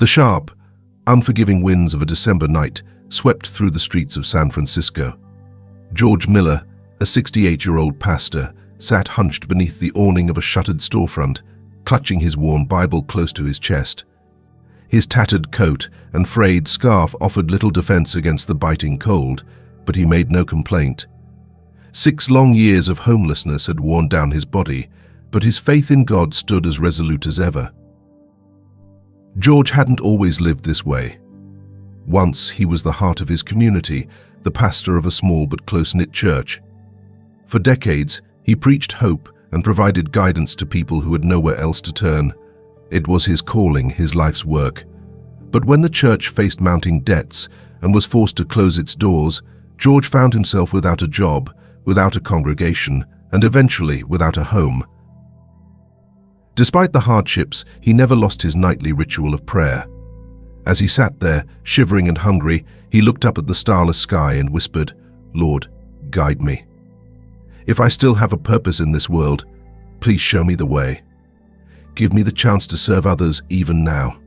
The sharp, unforgiving winds of a December night swept through the streets of San Francisco. George Miller, a 68-year-old pastor, sat hunched beneath the awning of a shuttered storefront, clutching his worn Bible close to his chest. His tattered coat and frayed scarf offered little defense against the biting cold, but he made no complaint. 6 long years of homelessness had worn down his body, but his faith in God stood as resolute as ever. George hadn't always lived this way. Once he was the heart of his community, the pastor of a small but close-knit church. For decades, he preached hope and provided guidance to people who had nowhere else to turn. It was his calling, his life's work. But when the church faced mounting debts and was forced to close its doors, George found himself without a job, without a congregation, and eventually without a home. Despite the hardships, he never lost his nightly ritual of prayer. As he sat there, shivering and hungry, he looked up at the starless sky and whispered, "Lord, guide me. If I still have a purpose in this world, please show me the way. Give me the chance to serve others even now."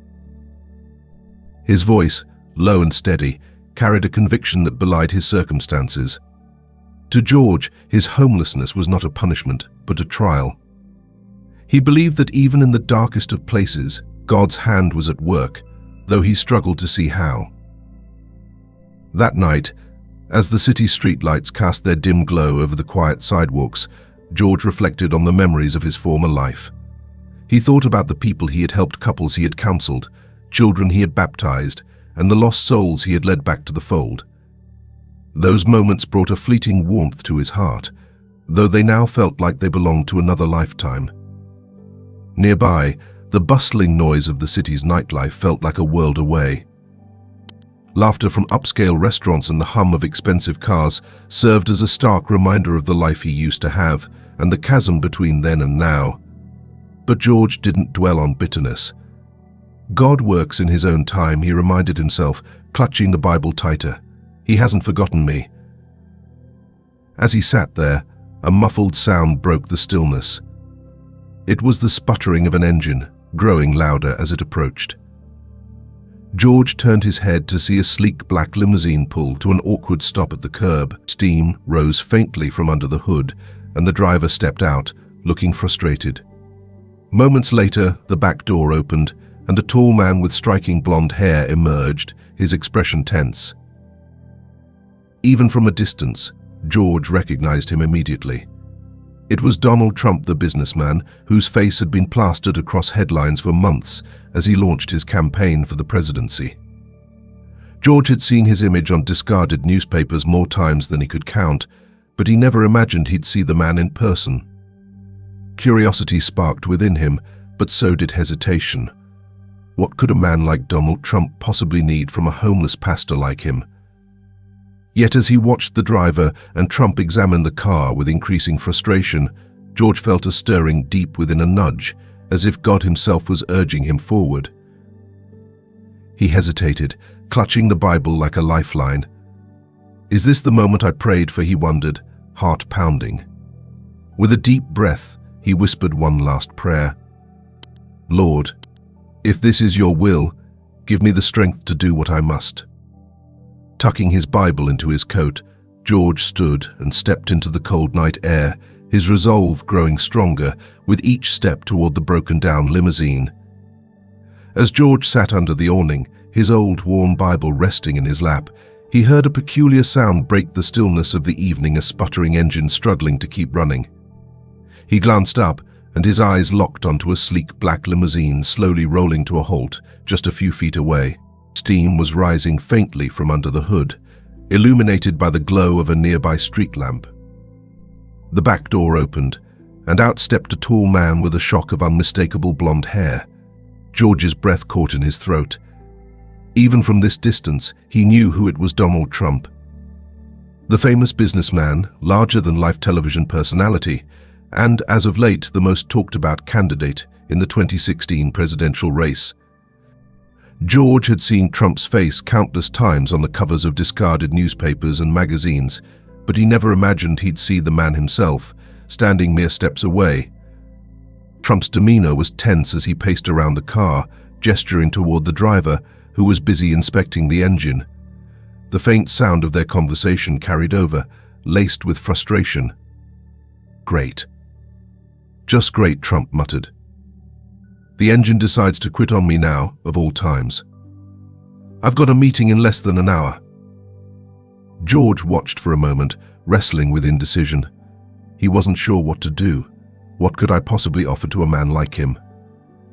His voice, low and steady, carried a conviction that belied his circumstances. To George, his homelessness was not a punishment, but a trial. He believed that even in the darkest of places, God's hand was at work, though he struggled to see how. That night, as the city streetlights cast their dim glow over the quiet sidewalks, George reflected on the memories of his former life. He thought about the people he had helped, couples he had counseled, children he had baptized, and the lost souls he had led back to the fold. Those moments brought a fleeting warmth to his heart, though they now felt like they belonged to another lifetime. Nearby, the bustling noise of the city's nightlife felt like a world away. Laughter from upscale restaurants and the hum of expensive cars served as a stark reminder of the life he used to have and the chasm between then and now. But George didn't dwell on bitterness. God works in his own time, he reminded himself, clutching the Bible tighter. He hasn't forgotten me. As he sat there, a muffled sound broke the stillness. It was the sputtering of an engine, growing louder as it approached. George turned his head to see a sleek black limousine pull to an awkward stop at the curb. Steam rose faintly from under the hood, and the driver stepped out, looking frustrated. Moments later, the back door opened, and a tall man with striking blonde hair emerged, his expression tense. Even from a distance, George recognized him immediately. It was Donald Trump, the businessman, whose face had been plastered across headlines for months as he launched his campaign for the presidency. George had seen his image on discarded newspapers more times than he could count, but he never imagined he'd see the man in person. Curiosity sparked within him, but so did hesitation. What could a man like Donald Trump possibly need from a homeless pastor like him? Yet as he watched the driver and Trump examined the car with increasing frustration, George felt a stirring deep within, a nudge, as if God himself was urging him forward. He hesitated, clutching the Bible like a lifeline. Is this the moment I prayed for, he wondered, heart pounding. With a deep breath, he whispered one last prayer. Lord, if this is your will, give me the strength to do what I must. Tucking his Bible into his coat, George stood and stepped into the cold night air, his resolve growing stronger with each step toward the broken-down limousine. As George sat under the awning, his old, worn Bible resting in his lap, he heard a peculiar sound break the stillness of the evening, a sputtering engine struggling to keep running. He glanced up, and his eyes locked onto a sleek black limousine slowly rolling to a halt just a few feet away. Steam was rising faintly from under the hood, illuminated by the glow of a nearby street lamp. The back door opened, and out stepped a tall man with a shock of unmistakable blonde hair. George's breath caught in his throat. Even from this distance, he knew who it was: Donald Trump. The famous businessman, larger-than-life television personality, and, as of late, the most talked-about candidate in the 2016 presidential race. George had seen Trump's face countless times on the covers of discarded newspapers and magazines, but he never imagined he'd see the man himself, standing mere steps away. Trump's demeanor was tense as he paced around the car, gesturing toward the driver, who was busy inspecting the engine. The faint sound of their conversation carried over, laced with frustration. "Great. Just great," Trump muttered. "The engine decides to quit on me now, of all times. I've got a meeting in less than an hour." George watched for a moment, wrestling with indecision. He wasn't sure what to do. What could I possibly offer to a man like him?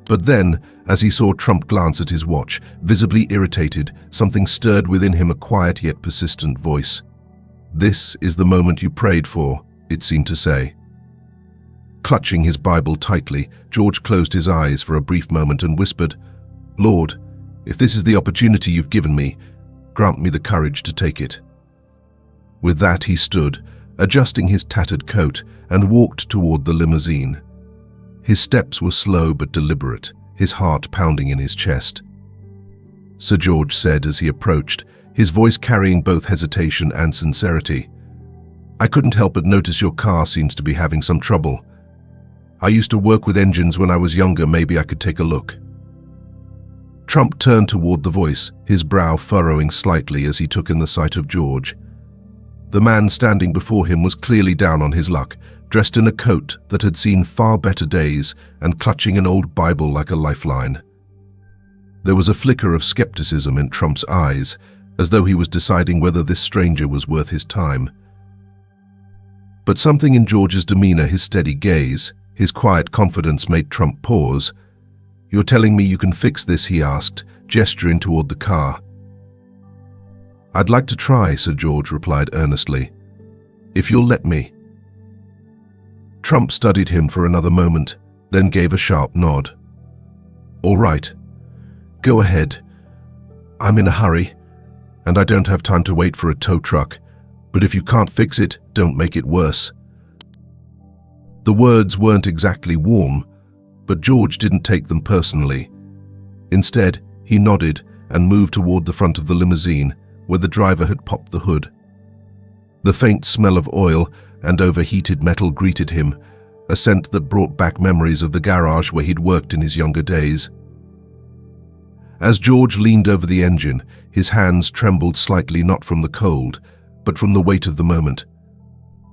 But then, as he saw Trump glance at his watch, visibly irritated, something stirred within him, a quiet yet persistent voice. "This is the moment you prayed for," it seemed to say. Clutching his Bible tightly, George closed his eyes for a brief moment and whispered, "Lord, if this is the opportunity you've given me, grant me the courage to take it." With that, he stood, adjusting his tattered coat, and walked toward the limousine. His steps were slow but deliberate, his heart pounding in his chest. Sir George said as he approached, his voice carrying both hesitation and sincerity, "I couldn't help but notice your car seems to be having some trouble. I used to work with engines when I was younger. Maybe I could take a look." Trump turned toward the voice, his brow furrowing slightly as he took in the sight of George. The man standing before him was clearly down on his luck, dressed in a coat that had seen far better days and clutching an old Bible like a lifeline. There was a flicker of skepticism in Trump's eyes, as though he was deciding whether this stranger was worth his time. But something in George's demeanor, his steady gaze, his quiet confidence made Trump pause. "You're telling me you can fix this?" he asked, gesturing toward the car. "I'd like to try," Sir George replied earnestly. "If you'll let me." Trump studied him for another moment, then gave a sharp nod. "All right. Go ahead. I'm in a hurry, and I don't have time to wait for a tow truck, but if you can't fix it, don't make it worse." The words weren't exactly warm, but George didn't take them personally. Instead, he nodded and moved toward the front of the limousine, where the driver had popped the hood. The faint smell of oil and overheated metal greeted him, a scent that brought back memories of the garage where he'd worked in his younger days. As George leaned over the engine, his hands trembled slightly, not from the cold, but from the weight of the moment.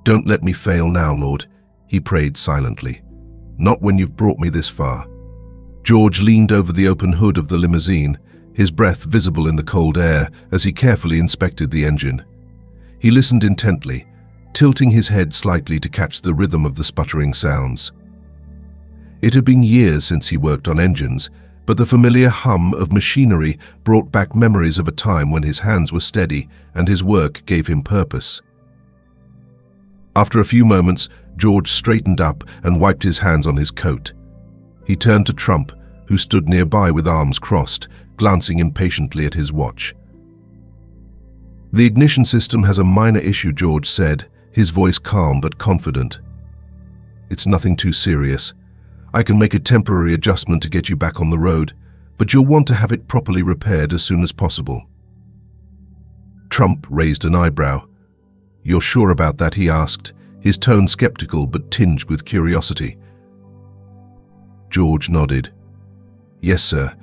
"Don't let me fail now, Lord," he prayed silently. "Not when you've brought me this far." George leaned over the open hood of the limousine, his breath visible in the cold air as he carefully inspected the engine. He listened intently, tilting his head slightly to catch the rhythm of the sputtering sounds. It had been years since he worked on engines, but the familiar hum of machinery brought back memories of a time when his hands were steady and his work gave him purpose. After a few moments, George straightened up and wiped his hands on his coat. He turned to Trump, who stood nearby with arms crossed, glancing impatiently at his watch. "The ignition system has a minor issue," George said, his voice calm but confident. "It's nothing too serious. I can make a temporary adjustment to get you back on the road, but you'll want to have it properly repaired as soon as possible." Trump raised an eyebrow. "You're sure about that?" he asked, his tone skeptical but tinged with curiosity. George nodded. "Yes, sir.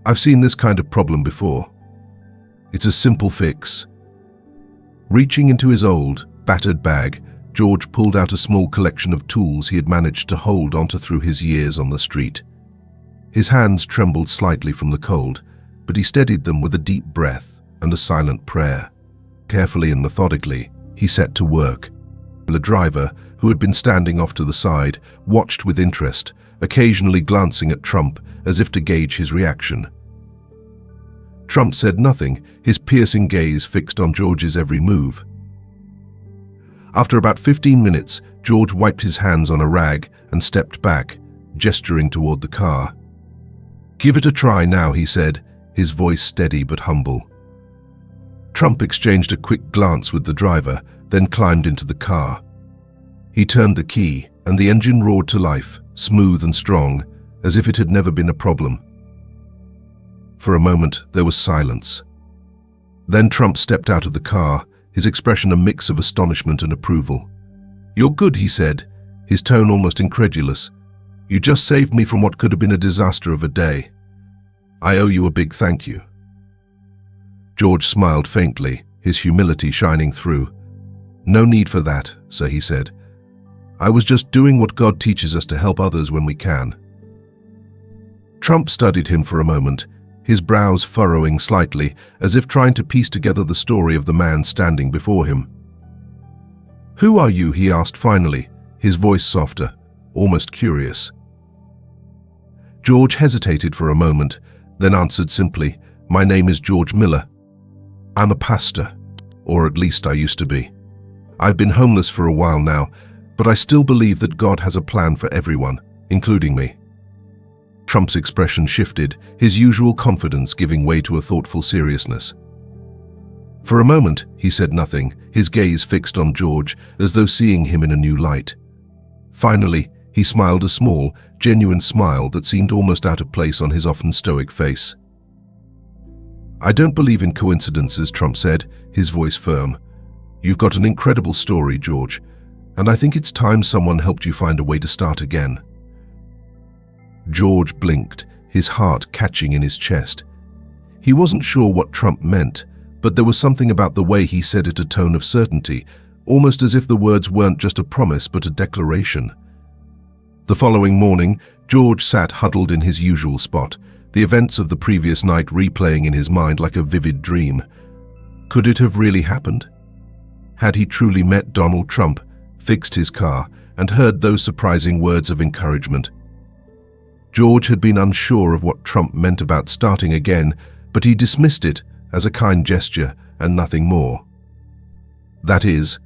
I've seen this kind of problem before. It's a simple fix." Reaching into his old, battered bag, George pulled out a small collection of tools he had managed to hold onto through his years on the street. His hands trembled slightly from the cold, but he steadied them with a deep breath and a silent prayer. Carefully and methodically, he set to work. The driver, who had been standing off to the side, watched with interest, occasionally glancing at Trump as if to gauge his reaction. Trump said nothing, his piercing gaze fixed on George's every move. After about 15 minutes, George wiped his hands on a rag and stepped back, gesturing toward the car. "Give it a try now," he said, his voice steady but humble. Trump exchanged a quick glance with the driver, then climbed into the car. He turned the key, and the engine roared to life, smooth and strong, as if it had never been a problem. For a moment, there was silence. Then Trump stepped out of the car, his expression a mix of astonishment and approval. "You're good," he said, his tone almost incredulous. "You just saved me from what could have been a disaster of a day." I owe you a big thank you." George smiled faintly, his humility shining through. "No need for that, sir," he said. "I was just doing what God teaches us to help others when we can." Trump studied him for a moment, his brows furrowing slightly, as if trying to piece together the story of the man standing before him. "Who are you?" he asked finally, his voice softer, almost curious. George hesitated for a moment, then answered simply, "My name is George Miller. I'm a pastor, or at least I used to be. I've been homeless for a while now, but I still believe that God has a plan for everyone, including me." Trump's expression shifted, his usual confidence giving way to a thoughtful seriousness. For a moment, he said nothing, his gaze fixed on George, as though seeing him in a new light. Finally, he smiled a small, genuine smile that seemed almost out of place on his often stoic face. "I don't believe in coincidences," Trump said, his voice firm. "You've got an incredible story, George, and I think it's time someone helped you find a way to start again." George blinked, his heart catching in his chest. He wasn't sure what Trump meant, but there was something about the way he said it, a tone of certainty, almost as if the words weren't just a promise but a declaration. The following morning, George sat huddled in his usual spot, the events of the previous night replaying in his mind like a vivid dream. Could it have really happened? Had he truly met Donald Trump, fixed his car, and heard those surprising words of encouragement? George had been unsure of what Trump meant about starting again, but he dismissed it as a kind gesture and nothing more. That is,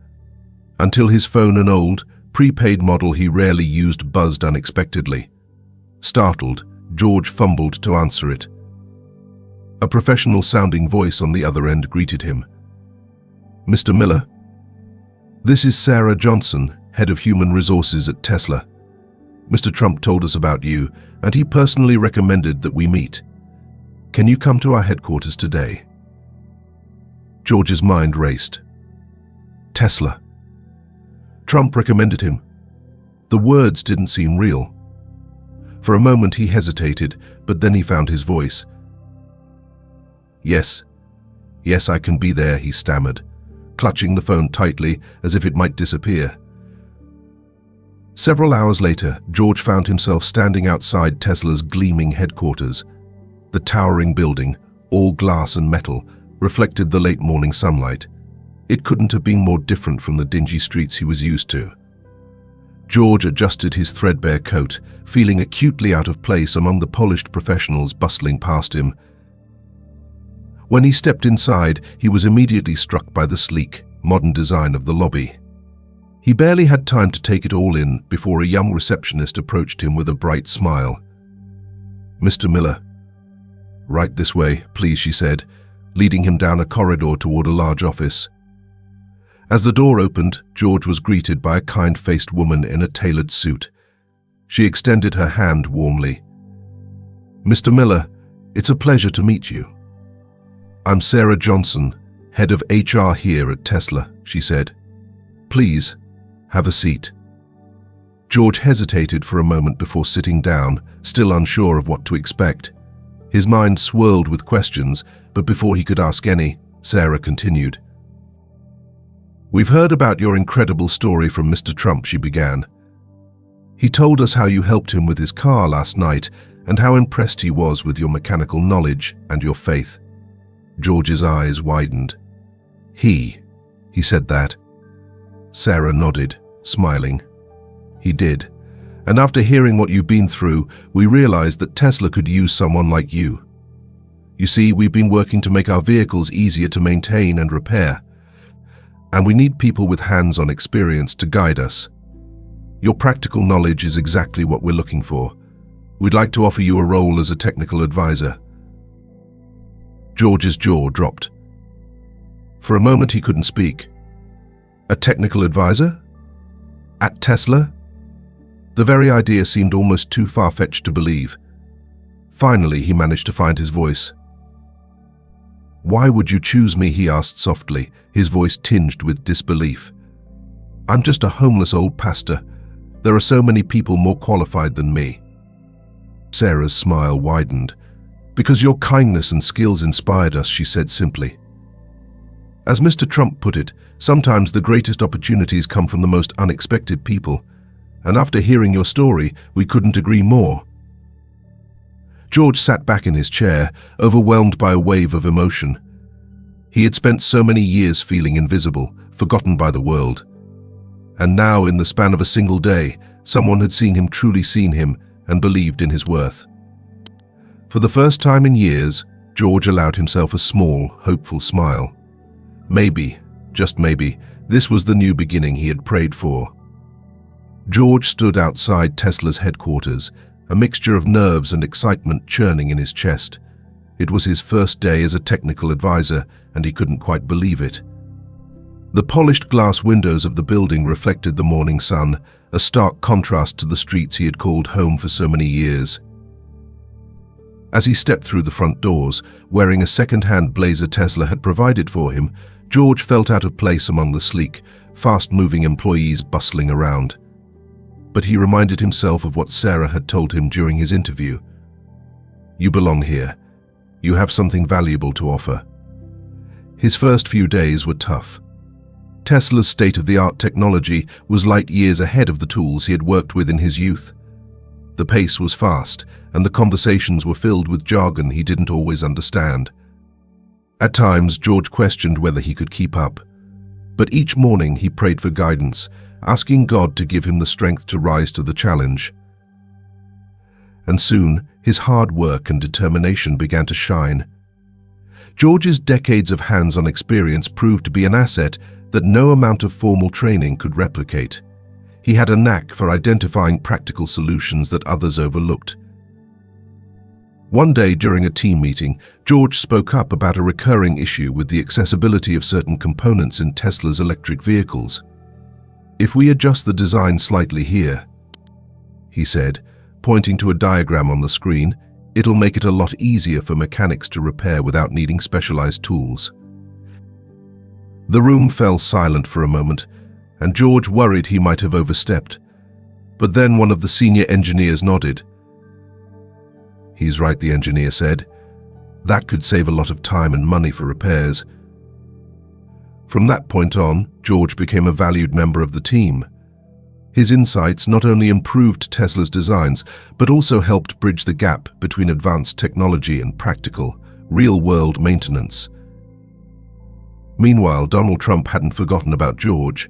until his phone, an old, prepaid model he rarely used, buzzed unexpectedly. Startled, George fumbled to answer it. A professional-sounding voice on the other end greeted him. "Mr. Miller, this is Sarah Johnson, head of human resources at Tesla. Mr. Trump told us about you, and he personally recommended that we meet. Can you come to our headquarters today?" George's mind raced. Tesla. Trump recommended him. The words didn't seem real. For a moment he hesitated, but then he found his voice. Yes, I can be there," he stammered, clutching the phone tightly as if it might disappear. Several hours later, George found himself standing outside Tesla's gleaming headquarters. The towering building, all glass and metal, reflected the late morning sunlight. It couldn't have been more different from the dingy streets he was used to. George adjusted his threadbare coat, feeling acutely out of place among the polished professionals bustling past him. When he stepped inside, he was immediately struck by the sleek, modern design of the lobby. He barely had time to take it all in before a young receptionist approached him with a bright smile. "Mr. Miller." "Right this way, please," she said, leading him down a corridor toward a large office. As the door opened, George was greeted by a kind-faced woman in a tailored suit. She extended her hand warmly. "Mr. Miller, it's a pleasure to meet you." "I'm Sarah Johnson, head of HR here at Tesla," she said. "Please, have a seat." George hesitated for a moment before sitting down, still unsure of what to expect. His mind swirled with questions, but before he could ask any, Sarah continued. "We've heard about your incredible story from Mr. Trump," she began. "He told us how you helped him with his car last night and how impressed he was with your mechanical knowledge and your faith." George's eyes widened. He said that. Sarah nodded, smiling. "He did. And after hearing what you've been through, we realized that Tesla could use someone like you. You see, we've been working to make our vehicles easier to maintain and repair. And we need people with hands-on experience to guide us. Your practical knowledge is exactly what we're looking for. We'd like to offer you a role as a technical advisor." George's jaw dropped. For a moment he couldn't speak. A technical advisor? At Tesla? The very idea seemed almost too far-fetched to believe. Finally, he managed to find his voice. "Why would you choose me?" he asked softly, his voice tinged with disbelief. "I'm just a homeless old pastor. There are so many people more qualified than me." Sarah's smile widened, "Because your kindness and skills inspired us," she said simply. As Mr. Trump put it, sometimes the greatest opportunities come from the most unexpected people, and after hearing your story, we couldn't agree more. George sat back in his chair, overwhelmed by a wave of emotion. He had spent so many years feeling invisible, forgotten by the world. And now, in the span of a single day, someone had truly seen him, and believed in his worth. For the first time in years, George allowed himself a small, hopeful smile. Maybe, just maybe, this was the new beginning he had prayed for. George stood outside Tesla's headquarters, a mixture of nerves and excitement churning in his chest. It was his first day as a technical advisor, and he couldn't quite believe it. The polished glass windows of the building reflected the morning sun, a stark contrast to the streets he had called home for so many years. As he stepped through the front doors, wearing a second-hand blazer Tesla had provided for him, George felt out of place among the sleek, fast-moving employees bustling around. But he reminded himself of what Sarah had told him during his interview. "You belong here. You have something valuable to offer." His first few days were tough. Tesla's state-of-the-art technology was light years ahead of the tools he had worked with in his youth. The pace was fast, and the conversations were filled with jargon he didn't always understand. At times, George questioned whether he could keep up. But each morning he prayed for guidance, asking God to give him the strength to rise to the challenge. And soon, his hard work and determination began to shine. George's decades of hands-on experience proved to be an asset that no amount of formal training could replicate. He had a knack for identifying practical solutions that others overlooked. One day during a team meeting, George spoke up about a recurring issue with the accessibility of certain components in Tesla's electric vehicles. "If we adjust the design slightly here," he said, pointing to a diagram on the screen, "it'll make it a lot easier for mechanics to repair without needing specialized tools." The room fell silent for a moment, and George worried he might have overstepped. But then one of the senior engineers nodded. "He's right," the engineer said. "That could save a lot of time and money for repairs." From that point on, George became a valued member of the team. His insights not only improved Tesla's designs, but also helped bridge the gap between advanced technology and practical, real-world maintenance. Meanwhile, Donald Trump hadn't forgotten about George.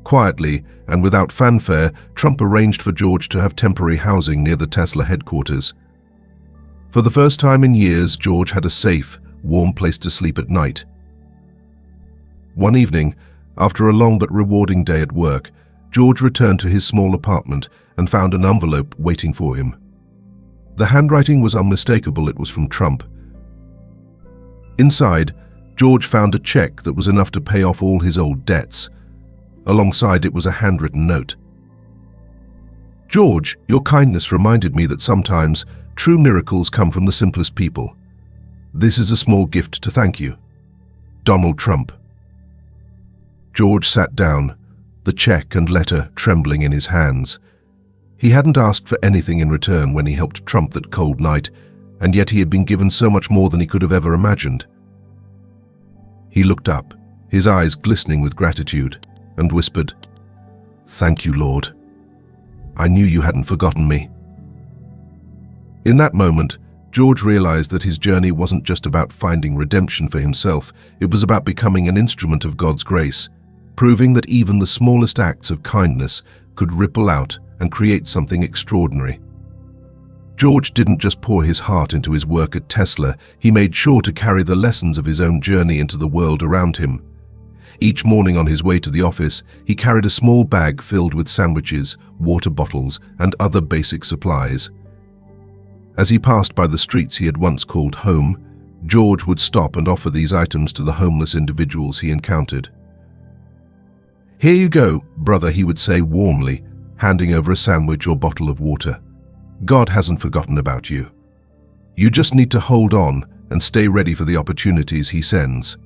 Quietly, and without fanfare, Trump arranged for George to have temporary housing near the Tesla headquarters. For the first time in years, George had a safe, warm place to sleep at night. One evening, after a long but rewarding day at work, George returned to his small apartment and found an envelope waiting for him. The handwriting was unmistakable. It was from Trump. Inside, George found a check that was enough to pay off all his old debts. Alongside it was a handwritten note. "George, your kindness reminded me that sometimes true miracles come from the simplest people. This is a small gift to thank you. Donald Trump." George sat down, the check and letter trembling in his hands. He hadn't asked for anything in return when he helped Trump that cold night, and yet he had been given so much more than he could have ever imagined. He looked up, his eyes glistening with gratitude, and whispered, "Thank you, Lord. I knew you hadn't forgotten me." In that moment, George realized that his journey wasn't just about finding redemption for himself, it was about becoming an instrument of God's grace, proving that even the smallest acts of kindness could ripple out and create something extraordinary. George didn't just pour his heart into his work at Tesla, he made sure to carry the lessons of his own journey into the world around him. Each morning on his way to the office, he carried a small bag filled with sandwiches, water bottles, and other basic supplies. As he passed by the streets he had once called home, George would stop and offer these items to the homeless individuals he encountered. "Here you go, brother," he would say warmly, handing over a sandwich or bottle of water. "God hasn't forgotten about you. You just need to hold on and stay ready for the opportunities he sends."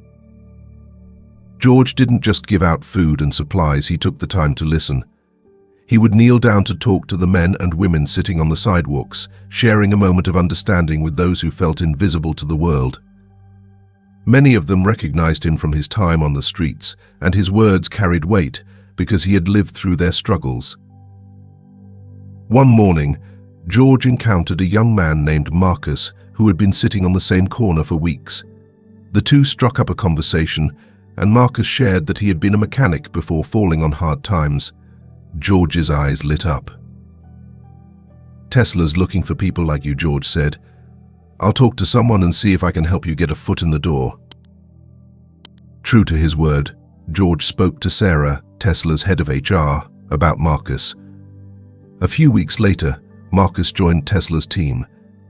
George didn't just give out food and supplies, he took the time to listen. He would kneel down to talk to the men and women sitting on the sidewalks, sharing a moment of understanding with those who felt invisible to the world. Many of them recognized him from his time on the streets, and his words carried weight because he had lived through their struggles. One morning, George encountered a young man named Marcus who had been sitting on the same corner for weeks. The two struck up a conversation, and Marcus shared that he had been a mechanic before falling on hard times. George's eyes lit up. "Tesla's looking for people like you," George said. "I'll talk to someone and see if I can help you get a foot in the door." True to his word, George spoke to Sarah, Tesla's head of HR, about Marcus. A few weeks later, Marcus joined Tesla's team,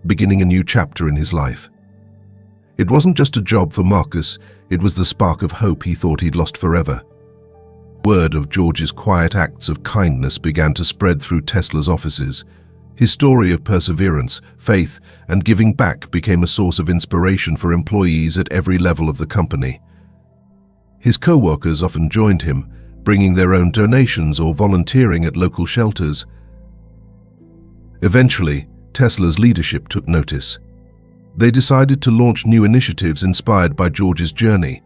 beginning a new chapter in his life. It wasn't just a job for Marcus, it was the spark of hope he thought he'd lost forever. Word of George's quiet acts of kindness began to spread through Tesla's offices. His story of perseverance, faith, and giving back became a source of inspiration for employees at every level of the company. His co-workers often joined him, bringing their own donations or volunteering at local shelters. Eventually, Tesla's leadership took notice. They decided to launch new initiatives inspired by George's journey.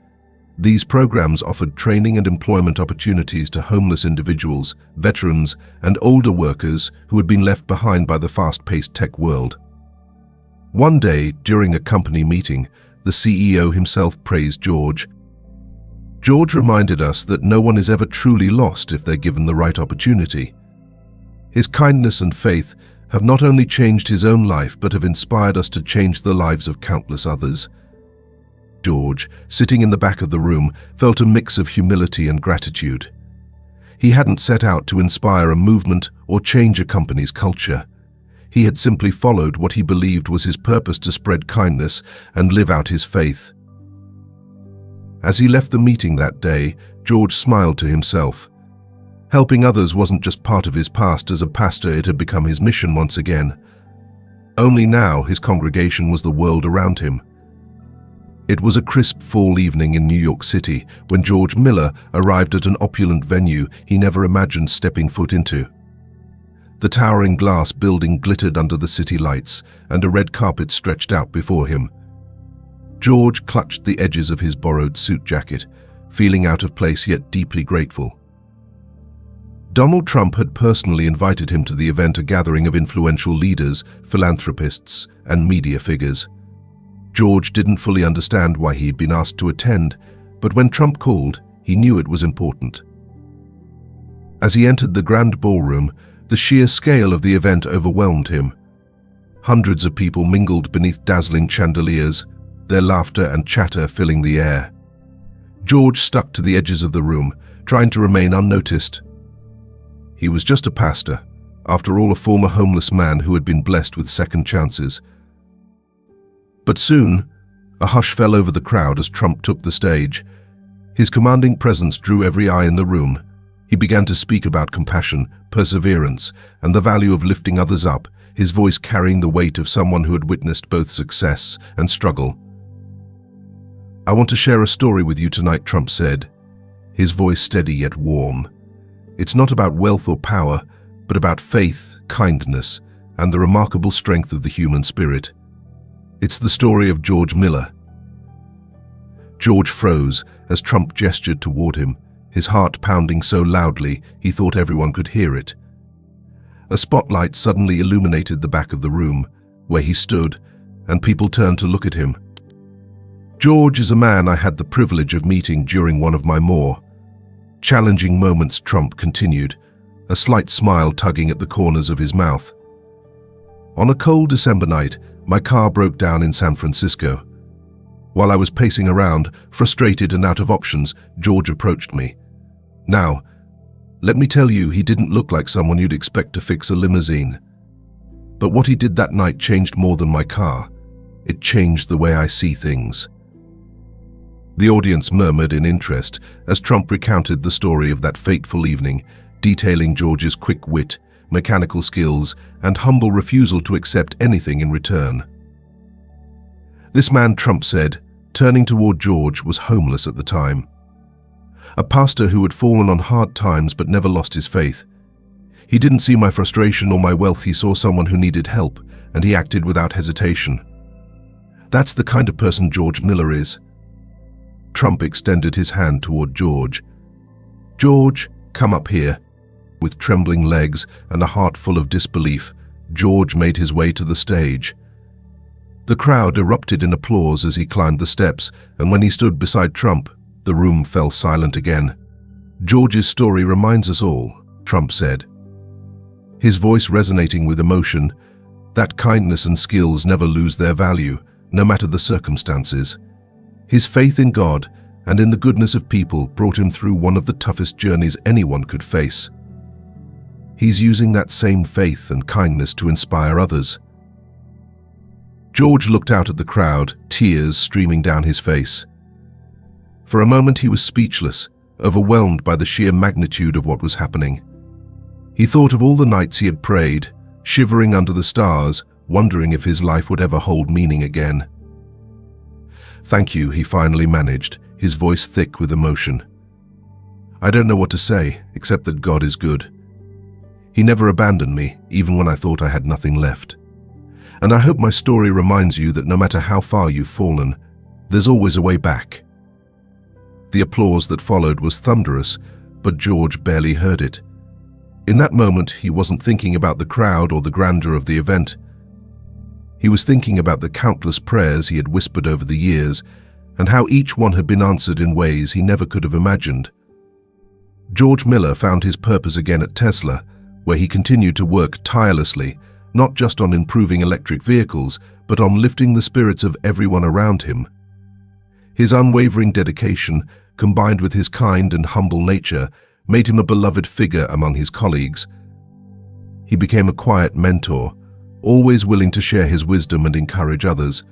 These programs offered training and employment opportunities to homeless individuals, veterans, and older workers who had been left behind by the fast-paced tech world. One day, during a company meeting, the CEO himself praised George. "George reminded us that no one is ever truly lost if they're given the right opportunity. His kindness and faith have not only changed his own life but have inspired us to change the lives of countless others." George, sitting in the back of the room, felt a mix of humility and gratitude. He hadn't set out to inspire a movement or change a company's culture. He had simply followed what he believed was his purpose to spread kindness and live out his faith. As he left the meeting that day, George smiled to himself. Helping others wasn't just part of his past as a pastor, it had become his mission once again. Only now his congregation was the world around him. It was a crisp fall evening in New York City when George Miller arrived at an opulent venue he never imagined stepping foot into. The towering glass building glittered under the city lights, and a red carpet stretched out before him. George clutched the edges of his borrowed suit jacket, feeling out of place yet deeply grateful. Donald Trump had personally invited him to the event, a gathering of influential leaders, philanthropists, and media figures. George didn't fully understand why he'd been asked to attend, but when Trump called, he knew it was important. As he entered the grand ballroom, the sheer scale of the event overwhelmed him. Hundreds of people mingled beneath dazzling chandeliers, their laughter and chatter filling the air. George stuck to the edges of the room, trying to remain unnoticed. He was just a pastor, after all a former homeless man who had been blessed with second chances. But soon, a hush fell over the crowd as Trump took the stage. His commanding presence drew every eye in the room. He began to speak about compassion, perseverance, and the value of lifting others up, his voice carrying the weight of someone who had witnessed both success and struggle. "I want to share a story with you tonight," Trump said, his voice steady yet warm. "It's not about wealth or power, but about faith, kindness, and the remarkable strength of the human spirit. It's the story of George Miller." George froze as Trump gestured toward him, his heart pounding so loudly he thought everyone could hear it. A spotlight suddenly illuminated the back of the room, where he stood, and people turned to look at him. "George is a man I had the privilege of meeting during one of my more challenging moments," Trump continued, a slight smile tugging at the corners of his mouth. "On a cold December night, my car broke down in San Francisco. While I was pacing around, frustrated and out of options, George approached me. Now, let me tell you, he didn't look like someone you'd expect to fix a limousine. But what he did that night changed more than my car. It changed the way I see things." The audience murmured in interest as Trump recounted the story of that fateful evening, detailing George's quick wit, mechanical skills, and humble refusal to accept anything in return. This man, Trump said, turning toward George, was homeless at the time. A pastor who had fallen on hard times but never lost his faith. He didn't see my frustration or my wealth. He saw someone who needed help, and he acted without hesitation. That's the kind of person George Miller is. Trump extended his hand toward George. George, come up here. With trembling legs and a heart full of disbelief, George made his way to the stage. The crowd erupted in applause as he climbed the steps, and when he stood beside Trump, the room fell silent again. George's story reminds us all, Trump said, his voice resonating with emotion, that kindness and skills never lose their value, no matter the circumstances. His faith in God and in the goodness of people brought him through one of the toughest journeys anyone could face. He's using that same faith and kindness to inspire others. George looked out at the crowd, tears streaming down his face. For a moment he was speechless, overwhelmed by the sheer magnitude of what was happening. He thought of all the nights he had prayed, shivering under the stars, wondering if his life would ever hold meaning again. "Thank you," he finally managed, his voice thick with emotion. "I don't know what to say, except that God is good. He never abandoned me, even when I thought I had nothing left. And I hope my story reminds you that no matter how far you've fallen, there's always a way back." The applause that followed was thunderous, but George barely heard it. In that moment, he wasn't thinking about the crowd or the grandeur of the event. He was thinking about the countless prayers he had whispered over the years, and how each one had been answered in ways he never could have imagined. George Miller found his purpose again at Tesla, where he continued to work tirelessly, not just on improving electric vehicles, but on lifting the spirits of everyone around him. His unwavering dedication, combined with his kind and humble nature, made him a beloved figure among his colleagues. He became a quiet mentor, always willing to share his wisdom and encourage others,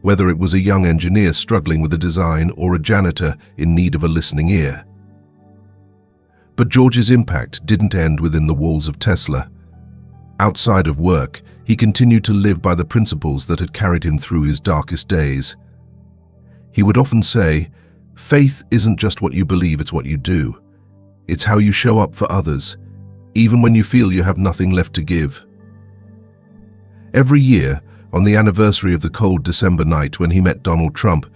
whether it was a young engineer struggling with a design or a janitor in need of a listening ear. But George's impact didn't end within the walls of Tesla. Outside of work, he continued to live by the principles that had carried him through his darkest days. He would often say, "Faith isn't just what you believe, it's what you do. It's how you show up for others, even when you feel you have nothing left to give." Every year, on the anniversary of the cold December night when he met Donald Trump,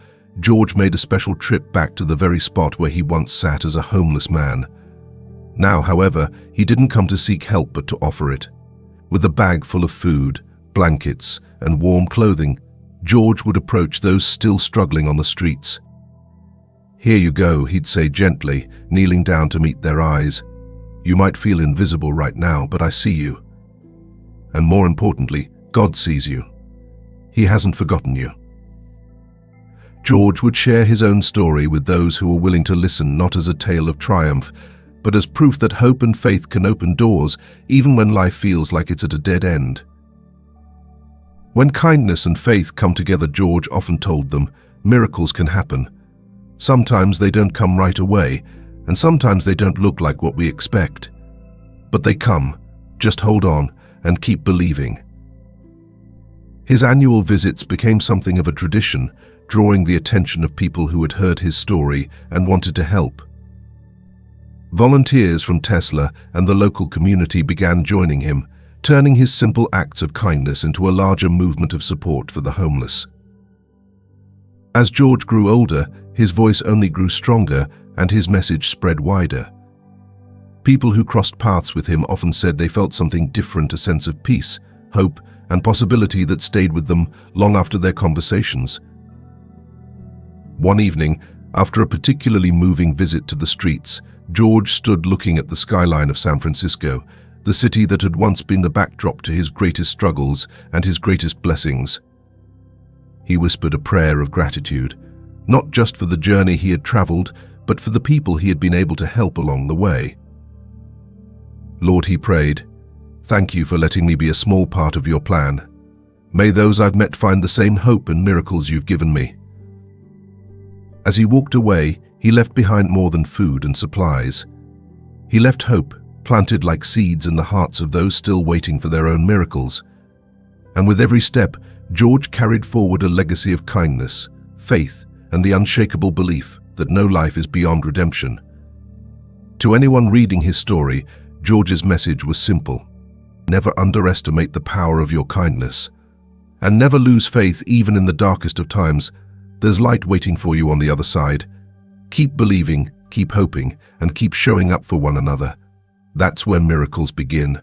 George made a special trip back to the very spot where he once sat as a homeless man. Now, however, he didn't come to seek help but to offer it. With a bag full of food, blankets, and warm clothing, George would approach those still struggling on the streets. "Here you go," he'd say gently, kneeling down to meet their eyes. "You might feel invisible right now, but I see you. And more importantly, God sees you. He hasn't forgotten you." George would share his own story with those who were willing to listen, not as a tale of triumph, but as proof that hope and faith can open doors even when life feels like it's at a dead end. When kindness and faith come together, George often told them, miracles can happen. Sometimes they don't come right away, and sometimes they don't look like what we expect. But they come. Just hold on and keep believing. His annual visits became something of a tradition, drawing the attention of people who had heard his story and wanted to help. Volunteers from Tesla and the local community began joining him, turning his simple acts of kindness into a larger movement of support for the homeless. As George grew older, his voice only grew stronger and his message spread wider. People who crossed paths with him often said they felt something different, a sense of peace, hope, and possibility that stayed with them long after their conversations. One evening, after a particularly moving visit to the streets, George stood looking at the skyline of San Francisco, the city that had once been the backdrop to his greatest struggles and his greatest blessings. He whispered a prayer of gratitude, not just for the journey he had traveled, but for the people he had been able to help along the way. "Lord," he prayed, "thank you for letting me be a small part of your plan. May those I've met find the same hope and miracles you've given me." As he walked away, he left behind more than food and supplies. He left hope, planted like seeds in the hearts of those still waiting for their own miracles. And with every step, George carried forward a legacy of kindness, faith, and the unshakable belief that no life is beyond redemption. To anyone reading his story, George's message was simple. Never underestimate the power of your kindness. And never lose faith even in the darkest of times. There's light waiting for you on the other side. Keep believing, keep hoping, and keep showing up for one another. That's where miracles begin.